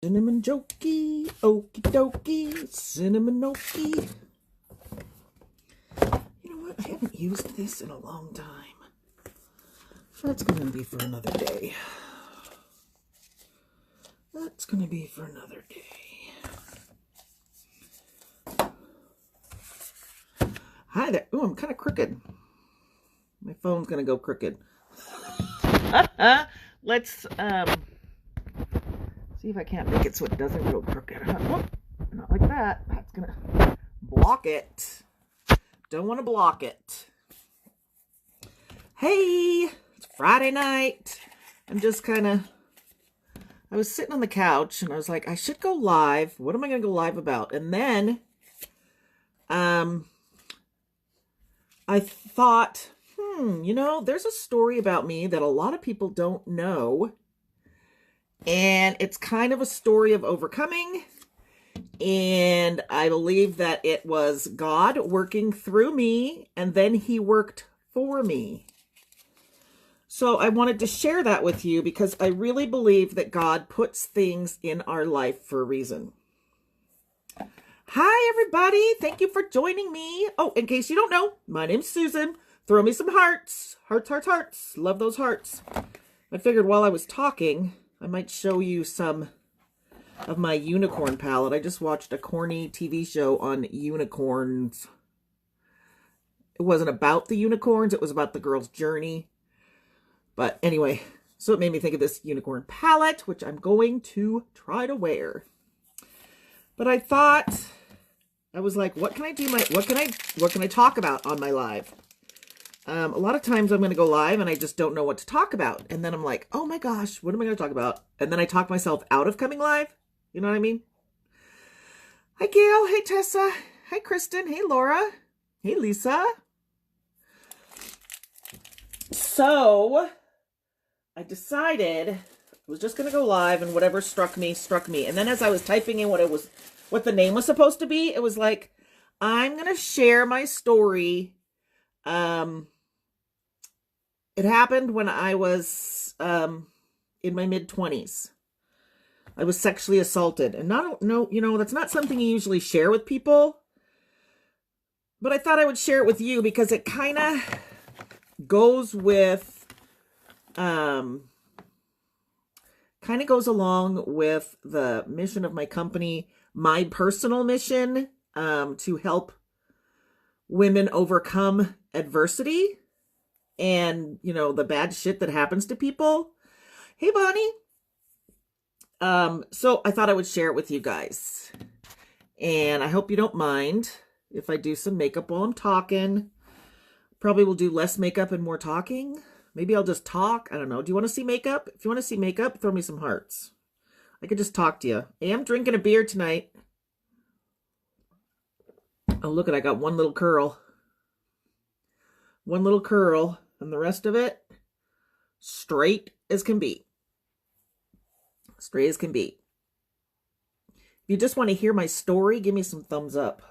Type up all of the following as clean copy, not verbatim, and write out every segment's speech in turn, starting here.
Cinnamon jokey, okie dokie, cinnamon okie. You know what? I haven't used this in a long time. That's going to be for another day. That's going to be for another day. Hi there. Ooh, I'm kind of crooked. My phone's going to go crooked. Let's see if I can't make it so it doesn't go crooked. Whoop, not like that. That's going to block it. Don't want to block it. Hey, it's Friday night. I'm just kind of, I was sitting on the couch and I was like, I should go live. What am I going to go live about? And then I thought, you know, there's a story about me that a lot of people don't know. And it's kind of a story of overcoming. And I believe that it was God working through me, and then he worked for me. So I wanted to share that with you because I really believe that God puts things in our life for a reason. Hi, everybody. Thank you for joining me. Oh, in case you don't know, my name's Susan. Throw me some hearts. Hearts, hearts, hearts. Love those hearts. I figured while I was talking, I might show you some of my unicorn palette. I just watched a corny TV show on unicorns. It wasn't about the unicorns. It was about the girl's journey. But anyway, so it made me think of this unicorn palette, which I'm going to try to wear. But I thought, I was like, what can I do? What can I talk about on my live? A lot of times I'm going to go live and I just don't know what to talk about. And then I'm like, oh my gosh, what am I going to talk about? And then I talk myself out of coming live. You know what I mean? Hi, Gail. Hey, Tessa. Hi, Kristen. Hey, Laura. Hey, Lisa. So I decided I was just going to go live and whatever struck me, struck me. And then as I was typing in what the name was supposed to be, it was like, I'm going to share my story. It happened when I was in my mid-20s. I was sexually assaulted. And that's not something you usually share with people. But I thought I would share it with you because it kind of goes with, kind of goes along with the mission of my company, my personal mission, to help women overcome adversity and, you know, the bad shit that happens to people. Hey, Bonnie. So I thought I would share it with you guys. And I hope you don't mind if I do some makeup while I'm talking. Probably will do less makeup and more talking. Maybe I'll just talk. I don't know. Do you want to see makeup? If you want to see makeup, throw me some hearts. I could just talk to you. I am drinking a beer tonight. Oh, look I got one little curl. One little curl. And the rest of it, straight as can be. Straight as can be. If you just want to hear my story, give me some thumbs up.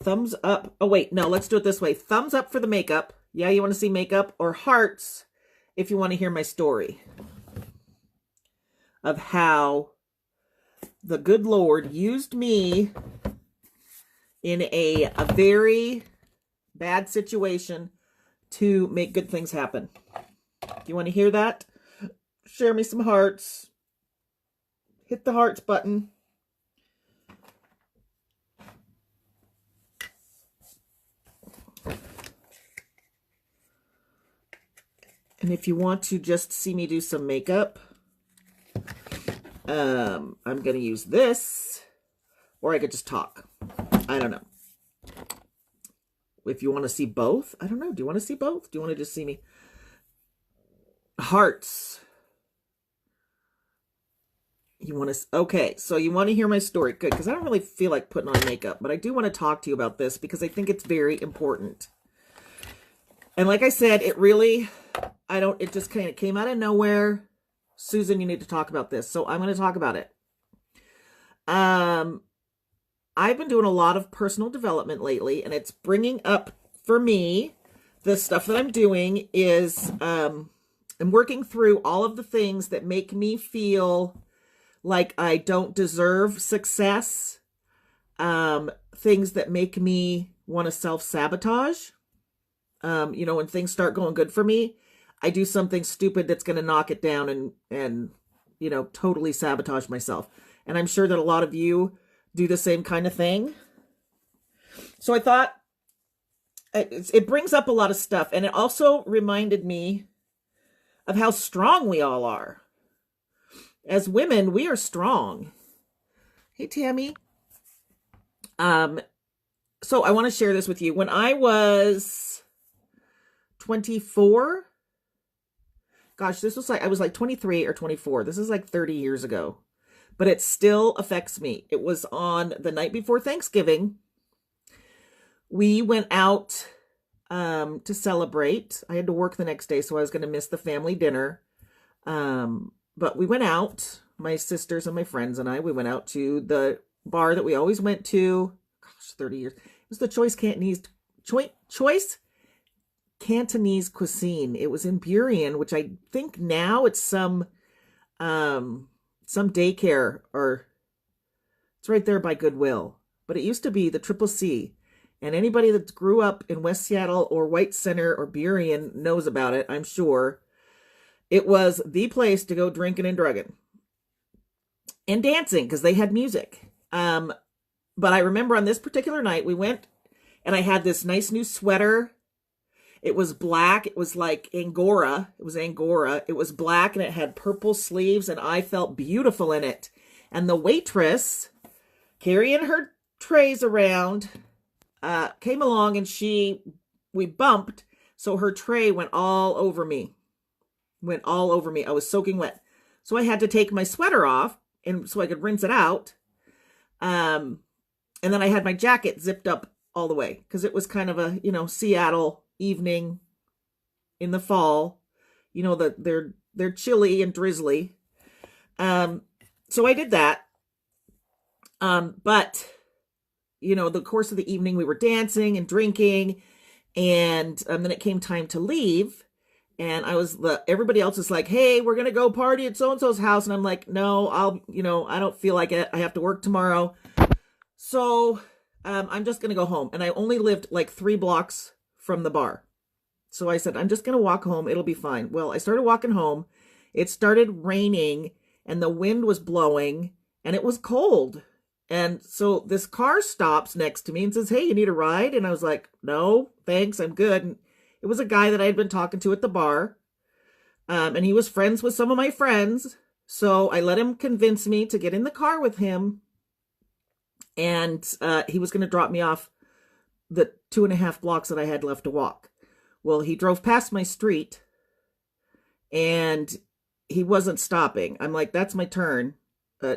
Thumbs up. Oh, wait. No, let's do it this way. Thumbs up for the makeup. Yeah, you want to see makeup? Or hearts if you want to hear my story of how the good Lord used me in a very bad situation to make good things happen. You want to hear that? Share me some hearts. Hit the hearts button. And if you want to just see me do some makeup, I'm going to use this, or I could just talk. I don't know. If you want to see both, I don't know. Do you want to see both? Do you want to just see me? Hearts. You want to, okay, so you want to hear my story. Good, because I don't really feel like putting on makeup, but I do want to talk to you about this because I think it's very important. And like I said, it just kind of came out of nowhere. Susan, you need to talk about this. So I'm going to talk about it. I've been doing a lot of personal development lately, and it's bringing up for me, the stuff that I'm doing is, I'm working through all of the things that make me feel like I don't deserve success, things that make me want to self-sabotage. When things start going good for me, I do something stupid that's going to knock it down and totally sabotage myself. And I'm sure that a lot of you do the same kind of thing. So I thought it brings up a lot of stuff. And it also reminded me of how strong we all are. As women, we are strong. Hey, Tammy. So I want to share this with you. When I was 24, gosh, I was like 23 or 24. This is like 30 years ago, but it still affects me. It was on the night before Thanksgiving. We went out to celebrate. I had to work the next day, so I was going to miss the family dinner. But we went out, my sisters and my friends and we went out to the bar that we always went to. Gosh, 30 years. It was the Choice Cantonese Cuisine. It was in Burien, which I think now it's some daycare, or it's right there by Goodwill. But it used to be the Triple C. And anybody that grew up in West Seattle or White Center or Burien knows about it, I'm sure. It was the place to go drinking and drugging. And dancing, because they had music. But I remember on this particular night, we went, and I had this nice new sweater. It was black. It was like Angora. It was Angora. It was black, and it had purple sleeves, and I felt beautiful in it. And the waitress, carrying her trays around, came along, and we bumped, so her tray went all over me. I was soaking wet. So I had to take my sweater off, and so I could rinse it out. And then I had my jacket zipped up all the way, because it was kind of a, Seattle evening in the fall. They're chilly and drizzly. So I did that. But the course of the evening, we were dancing and drinking, and then it came time to leave. And everybody else is like, hey, we're going to go party at so-and-so's house. And I'm like, no, I don't feel like it. I have to work tomorrow. So, I'm just going to go home. And I only lived like 3 blocks from the bar. So I said, I'm just going to walk home. It'll be fine. Well, I started walking home. It started raining, and the wind was blowing, and it was cold. And so this car stops next to me and says, hey, you need a ride? And I was like, no, thanks. I'm good. And it was a guy that I had been talking to at the bar. And he was friends with some of my friends. So I let him convince me to get in the car with him. And he was going to drop me off the 2.5 blocks that I had left to walk. Well, he drove past my street, and he wasn't stopping. I'm like, that's my turn.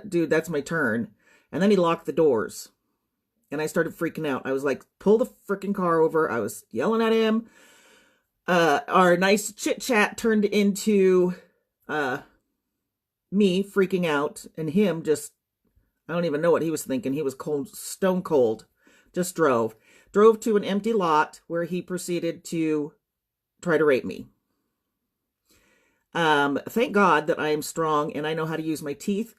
Dude, that's my turn. And then he locked the doors. And I started freaking out. I was like, pull the freaking car over. I was yelling at him. Our nice chit chat turned into me freaking out, and him just, I don't even know what he was thinking. He was cold, stone cold. Just drove to an empty lot where he proceeded to try to rape me. Thank God that I am strong and I know how to use my teeth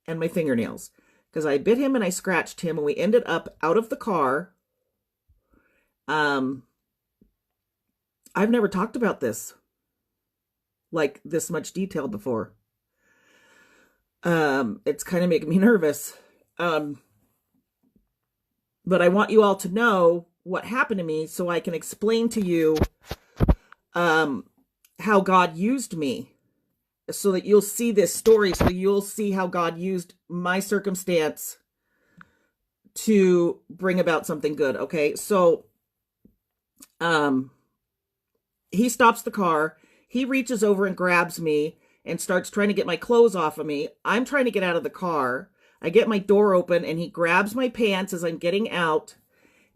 and my fingernails, because I bit him and I scratched him, and we ended up out of the car. I've never talked about this like this much detail before. It's kind of making me nervous. But I want you all to know what happened to me so I can explain to you how God used me, so that you'll see this story, so you'll see how God used my circumstance to bring about something good. Okay, so he stops the car. He reaches over and grabs me and starts trying to get my clothes off of me. I'm trying to get out of the car. I get my door open, and he grabs my pants as I'm getting out,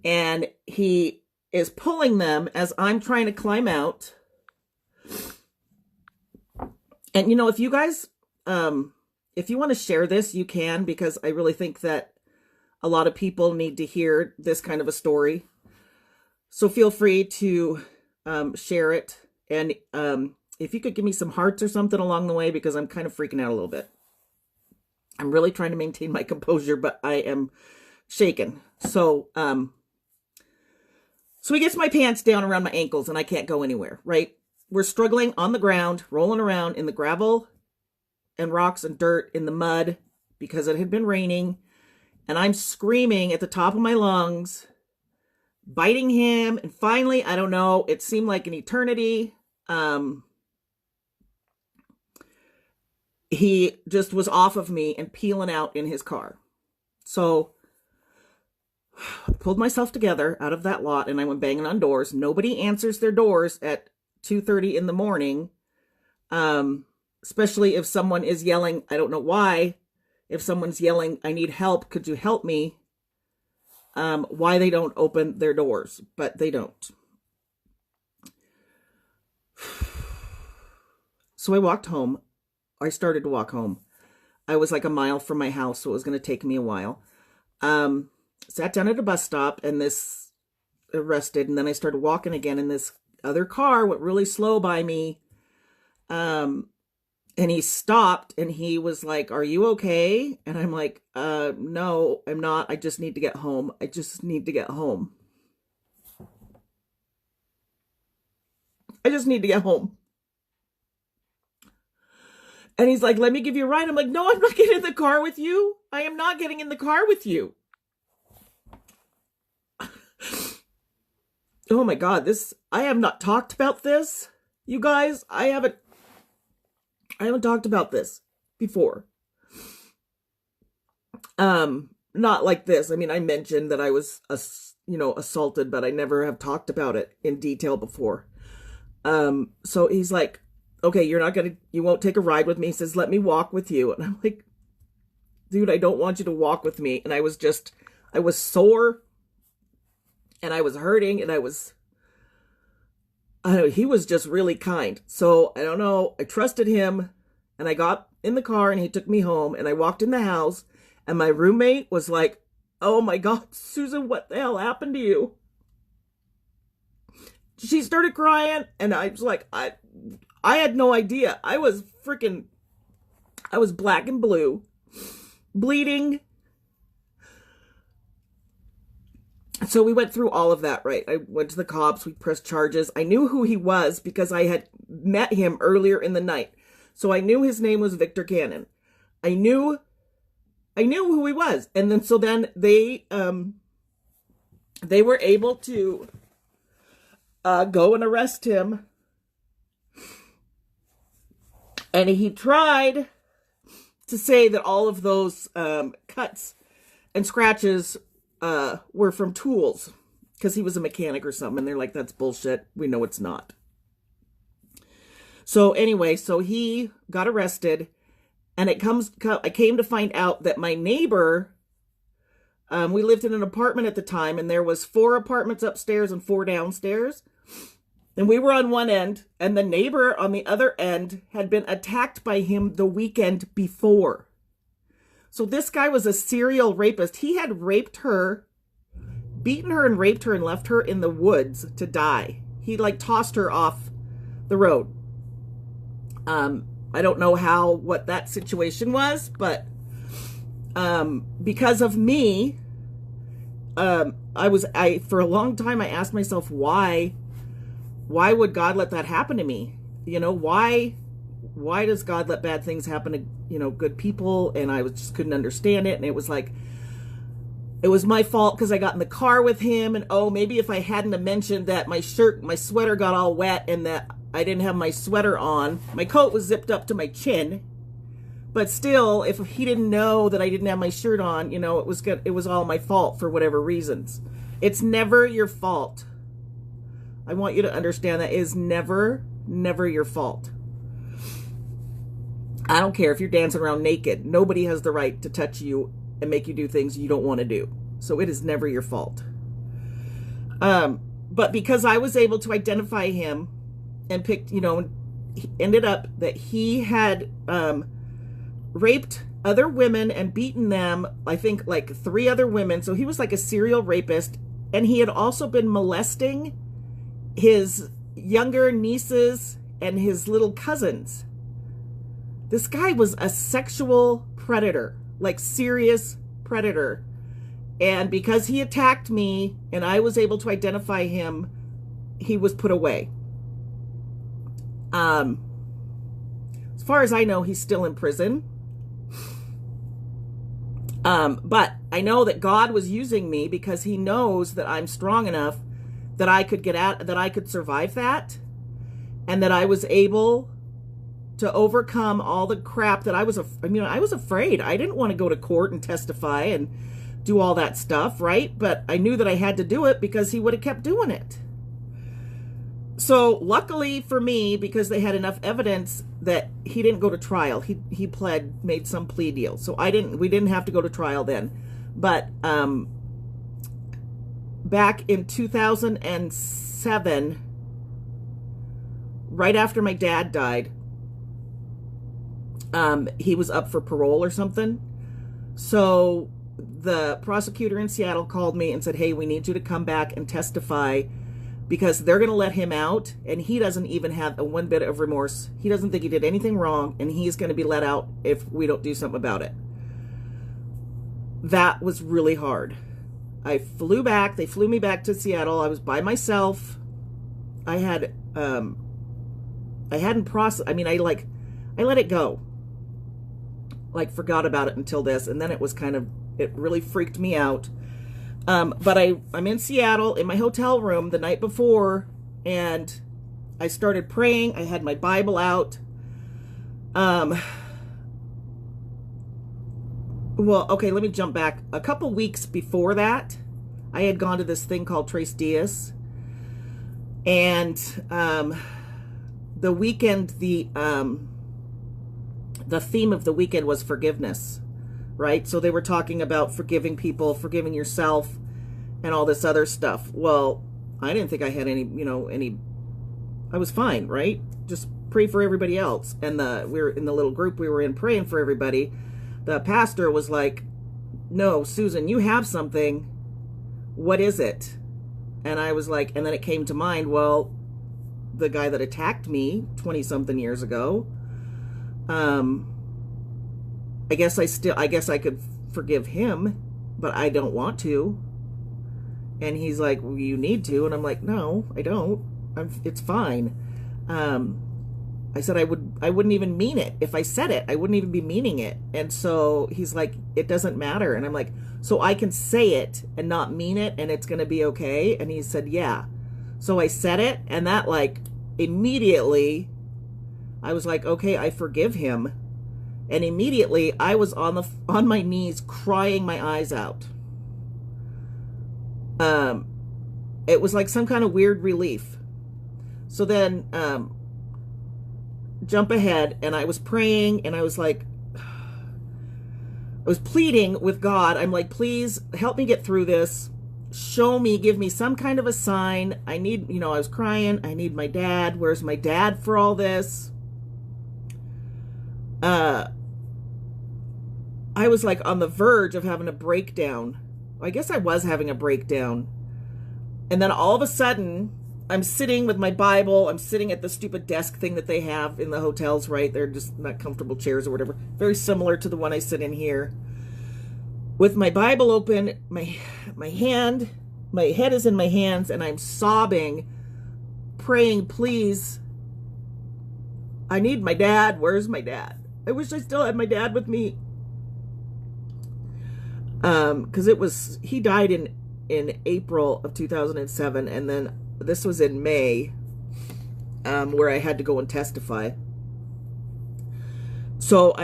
and he is pulling them as I'm trying to climb out. And, if you guys, if you want to share this, you can, because I really think that a lot of people need to hear this kind of a story. So feel free to share it. And if you could give me some hearts or something along the way, because I'm kind of freaking out a little bit. I'm really trying to maintain my composure, but I am shaken. So he gets my pants down around my ankles and I can't go anywhere, right? We're struggling on the ground, rolling around in the gravel and rocks and dirt in the mud because it had been raining. And I'm screaming at the top of my lungs, biting him. And finally, I don't know, it seemed like an eternity. He just was off of me and peeling out in his car. So I pulled myself together out of that lot and I went banging on doors. Nobody answers their doors at 2:30 in the morning. Especially if someone is yelling, I don't know why. If someone's yelling, I need help, could you help me? Why they don't open their doors, but they don't. So I walked home. I started to walk home. I was like a mile from my house, so it was going to take me a while. Sat down at a bus stop and this arrested, and then I started walking again, and this other car went really slow by me. And he stopped and he was like, "Are you okay?" And I'm like, no, I'm not. I just need to get home. I just need to get home. I just need to get home. And he's like, "Let me give you a ride." I'm like, "No, I'm not getting in the car with you. I am not getting in the car with you." Oh my God, I have not talked about this. You guys, I haven't talked about this before. Not like this. I mean, I mentioned that I was, assaulted, but I never have talked about it in detail before. So he's like, "Okay, you won't take a ride with me." He says, "Let me walk with you." And I'm like, "Dude, I don't want you to walk with me." And I was sore and I was hurting and he was just really kind. So I don't know. I trusted him and I got in the car and he took me home and I walked in the house and my roommate was like, "Oh my God, Susan, what the hell happened to you?" She started crying and I was like, I had no idea. I was black and blue, bleeding. So we went through all of that, right? I went to the cops. We pressed charges. I knew who he was because I had met him earlier in the night. So I knew his name was Victor Cannon. I knew who he was. And then they were able to go and arrest him. And he tried to say that all of those cuts and scratches were from tools because he was a mechanic or something. And they're like, "That's bullshit. We know it's not." So anyway, so he got arrested and I came to find out that my neighbor, we lived in an apartment at the time and there was 4 apartments upstairs and 4 downstairs. And we were on one end and the neighbor on the other end had been attacked by him the weekend before. So this guy was a serial rapist. He had raped her, beaten her and raped her and left her in the woods to die. He tossed her off the road. I don't know what that situation was, but because of me, for a long time I asked myself, why would God let that happen to me? Why does God let bad things happen to, good people? And I just couldn't understand it. And it was like, it was my fault because I got in the car with him. And maybe if I hadn't have mentioned that my sweater got all wet and that I didn't have my sweater on, my coat was zipped up to my chin. But still, if he didn't know that I didn't have my shirt on, it was all my fault for whatever reasons. It's never your fault. I want you to understand that it is never, never your fault. I don't care if you're dancing around naked. Nobody has the right to touch you and make you do things you don't want to do. So it is never your fault. But because I was able to identify him and ended up that he had raped other women and beaten them, I think 3 other women. So he was like a serial rapist. And he had also been molesting his younger nieces and his little cousins. This guy was a sexual predator. like serious predator. And because he attacked me and I was able to identify him, he was put away. As far as I know, he's still in prison. But I know that God was using me because he knows that I'm strong enough that I could that I could survive that, and that I was able to overcome all the crap that I was afraid. I didn't want to go to court and testify and do all that stuff, right? But I knew that I had to do it because he would have kept doing it. So luckily for me, because they had enough evidence that he didn't go to trial, he made some plea deal. So we didn't have to go to trial then. But back in 2007, right after my dad died, he was up for parole or something. So the prosecutor in Seattle called me and said, hey, we need you to come back and testify because they're going to let him out, and he doesn't even have one bit of remorse. He doesn't think he did anything wrong, and he's going to be let out if we don't do something about it. That was really hard. I flew back. They flew me back to Seattle. I was by myself. I hadn't processed. I let it go. Like, forgot about it until this, and then it really freaked me out. But I'm in Seattle in my hotel room the night before, and I started praying. I had my Bible out. Well, okay, let me jump back. A couple weeks before that, I had gone to this thing called Tres Dias, and the weekend, the theme of the weekend was forgiveness. Right? So they were talking about forgiving people, forgiving yourself, and all this other stuff. Well, I didn't think I had any, I was fine, right? Just pray for everybody else. And we were in the little group we were in praying for everybody. The pastor was like, no, Susan, you have something. What is it? And I was like, and then it came to mind, well, the guy that attacked me 20-something years ago, I guess I could forgive him, but I don't want to. And he's like, well, you need to. And I'm like, no, I don't. It's fine. I said I wouldn't even mean it. If I said it, I wouldn't even be meaning it. And so he's like, it doesn't matter. And I'm like, so I can say it and not mean it and it's going to be okay? And he said, yeah. So I said it, and that, like, immediately I was like, okay, I forgive him. And immediately I was on my knees crying my eyes out. It was like some kind of weird relief. So then, jump ahead, and I was praying, and I was like, I was pleading with God. I'm like, please help me get through this. Show me, give me some kind of a sign. I need, I was crying. I need my dad. Where's my dad for all this? I was like on the verge of having a breakdown. I guess I was having a breakdown. And then all of a sudden, I'm sitting with my Bible. I'm sitting at the stupid desk thing that they have in the hotels, right? They're just not comfortable chairs or whatever. Very similar to the one I sit in here. With my Bible open, my head is in my hands, and I'm sobbing, praying, please, I need my dad. Where's my dad? I wish I still had my dad with me. Because he died in April of 2007, and then this was in May, where I had to go and testify. So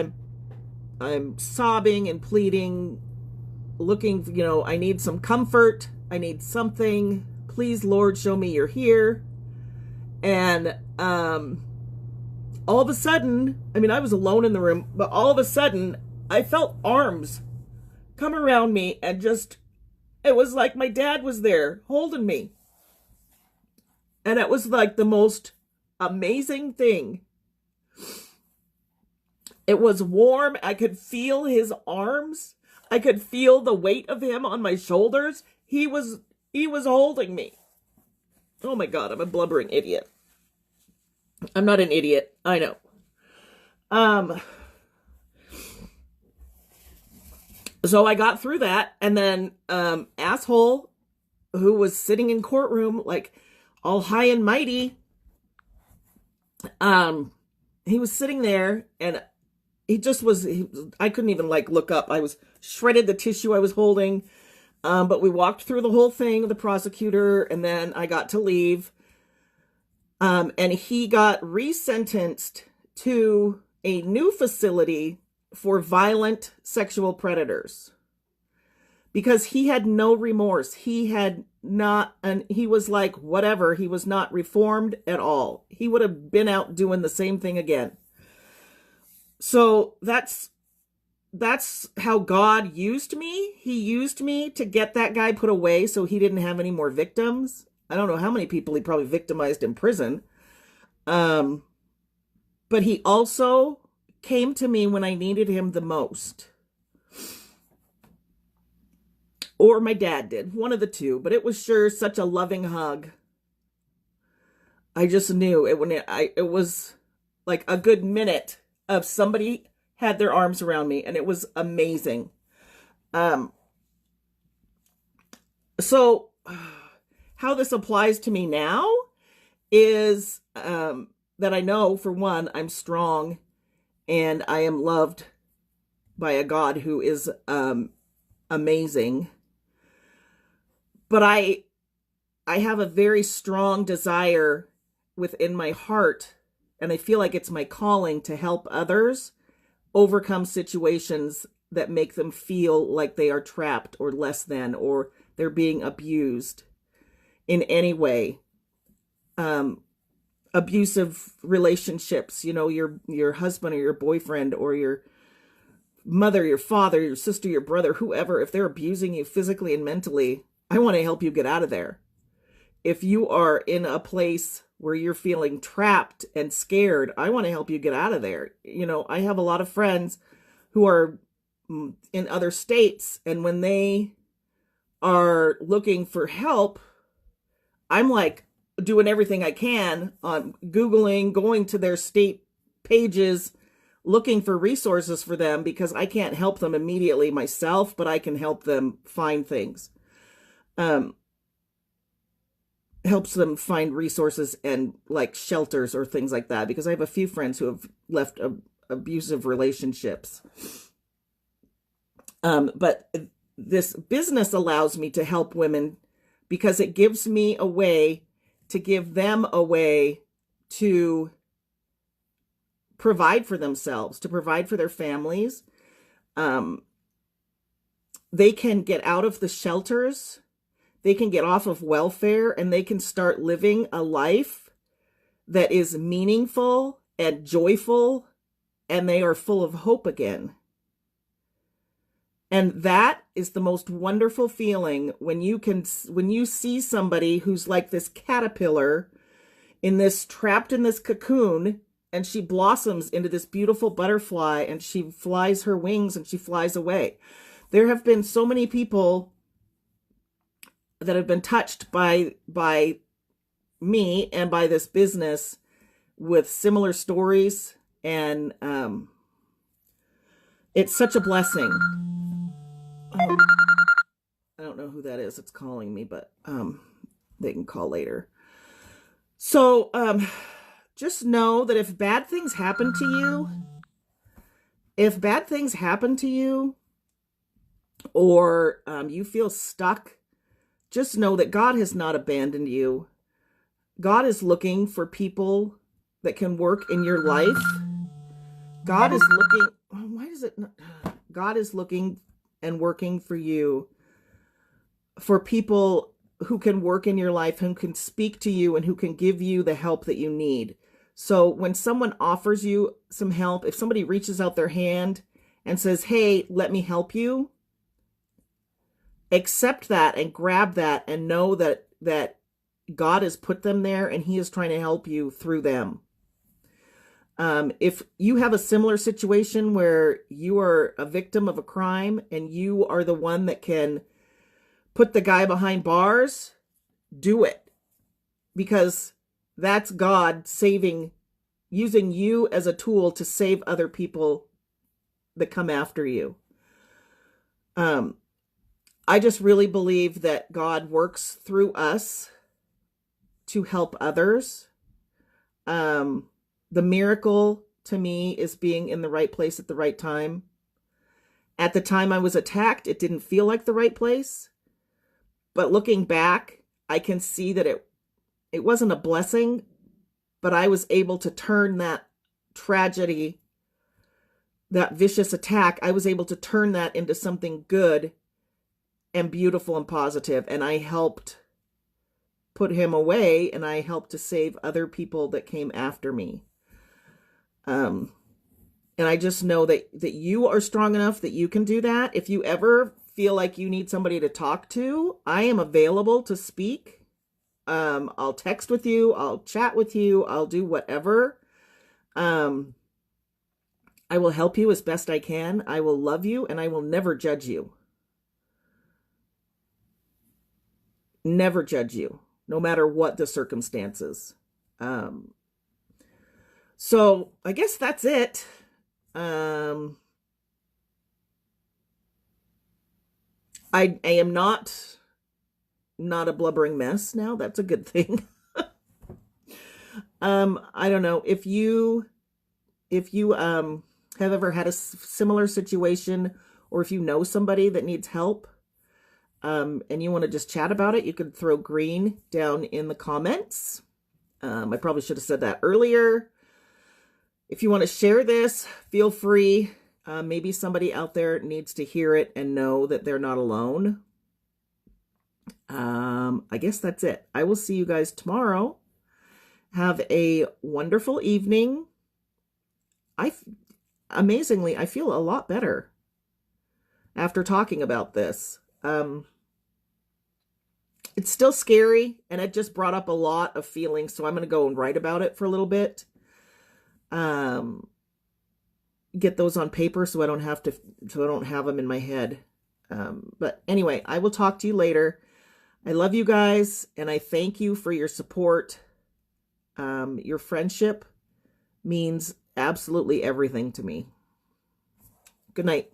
I'm sobbing and pleading, looking, I need some comfort. I need something. Please, Lord, show me you're here. And all of a sudden, I was alone in the room, but all of a sudden, I felt arms come around me, and it was like my dad was there holding me. And it was like the most amazing thing. It was warm. I could feel his arms. I could feel the weight of him on my shoulders. He was holding me. Oh my God, I'm a blubbering idiot. I'm not an idiot. I know. So I got through that, and then asshole who was sitting in courtroom like all high and mighty, um he was sitting there, and he just was I couldn't even like look up. I was shredded the tissue I was holding. But we walked through the whole thing with the prosecutor, and then I got to leave. And he got resentenced to a new facility for violent sexual predators because he had no remorse. He had not, and he was like, whatever, he was not reformed at all. He would have been out doing the same thing again. So that's how God used me. He used me to get that guy put away so he didn't have any more victims. I don't know how many people he probably victimized in prison. But he also came to me when I needed him the most. Or my dad did, one of the two, but it was sure such a loving hug. I just knew it when it was like a good minute of somebody had their arms around me, and it was amazing. So how this applies to me now is that I know, for one, I'm strong and I am loved by a God who is amazing. But I have a very strong desire within my heart, and I feel like it's my calling to help others overcome situations that make them feel like they are trapped or less than, or they're being abused in any way. Abusive relationships, your husband or your boyfriend or your mother, your father, your sister, your brother, whoever, if they're abusing you physically and mentally, I want to help you get out of there. If you are in a place where you're feeling trapped and scared, I want to help you get out of there. I have a lot of friends who are in other states, and when they are looking for help, I'm like doing everything I can on Googling, going to their state pages, looking for resources for them, because I can't help them immediately myself, but I can help them find things. Helps them find resources and like shelters or things like that, because I have a few friends who have left abusive relationships. But this business allows me to help women because it gives me a way to give them a way to provide for themselves, to provide for their families. They can get out of the shelters. They can get off of welfare, and they can start living a life that is meaningful and joyful, and they are full of hope again. And that is the most wonderful feeling when you see somebody who's like this caterpillar trapped in this cocoon, and she blossoms into this beautiful butterfly, and she flies her wings and she flies away. There have been so many people that have been touched by me and by this business with similar stories, and it's such a blessing. I don't know who that is. It's calling me, but they can call later. So just know that if bad things happen to you, or you feel stuck, just know that God has not abandoned you. God is looking for people that can work in your life. God is looking, why does it not? God is looking and working for you, for people who can work in your life, who can speak to you, and who can give you the help that you need. So when someone offers you some help, if somebody reaches out their hand and says, hey, let me help you, accept that and grab that, and know that God has put them there and he is trying to help you through them. If you have a similar situation where you are a victim of a crime and you are the one that can put the guy behind bars, do it. Because that's God using you as a tool to save other people that come after you. I just really believe that God works through us to help others. The miracle to me is being in the right place at the right time. At the time I was attacked, it didn't feel like the right place. But looking back, I can see that it wasn't a blessing, but I was able to turn that tragedy, that vicious attack, I was able to turn that into something good and beautiful and positive. And I helped put him away, and I helped to save other people that came after me. And I just know that you are strong enough that you can do that. If you ever feel like you need somebody to talk to, I am available to speak. I'll text with you. I'll chat with you. I'll do whatever. I will help you as best I can. I will love you, and I will never judge you. Never judge you, no matter what the circumstances. So I guess that's it. I am not a blubbering mess now. That's a good thing. I don't know if you have ever had a similar situation, or if you know somebody that needs help, and you want to just chat about it, you could throw green down in the comments. I probably should have said that earlier. If you want to share this, feel free. Maybe somebody out there needs to hear it and know that they're not alone. I guess that's it. I will see you guys tomorrow. Have a wonderful evening. Amazingly, I feel a lot better after talking about this. It's still scary, and it just brought up a lot of feelings, so I'm going to go and write about it for a little bit. Get those on paper so I don't have them in my head. But anyway, I will talk to you later. I love you guys, and I thank you for your support. Your friendship means absolutely everything to me. Good night.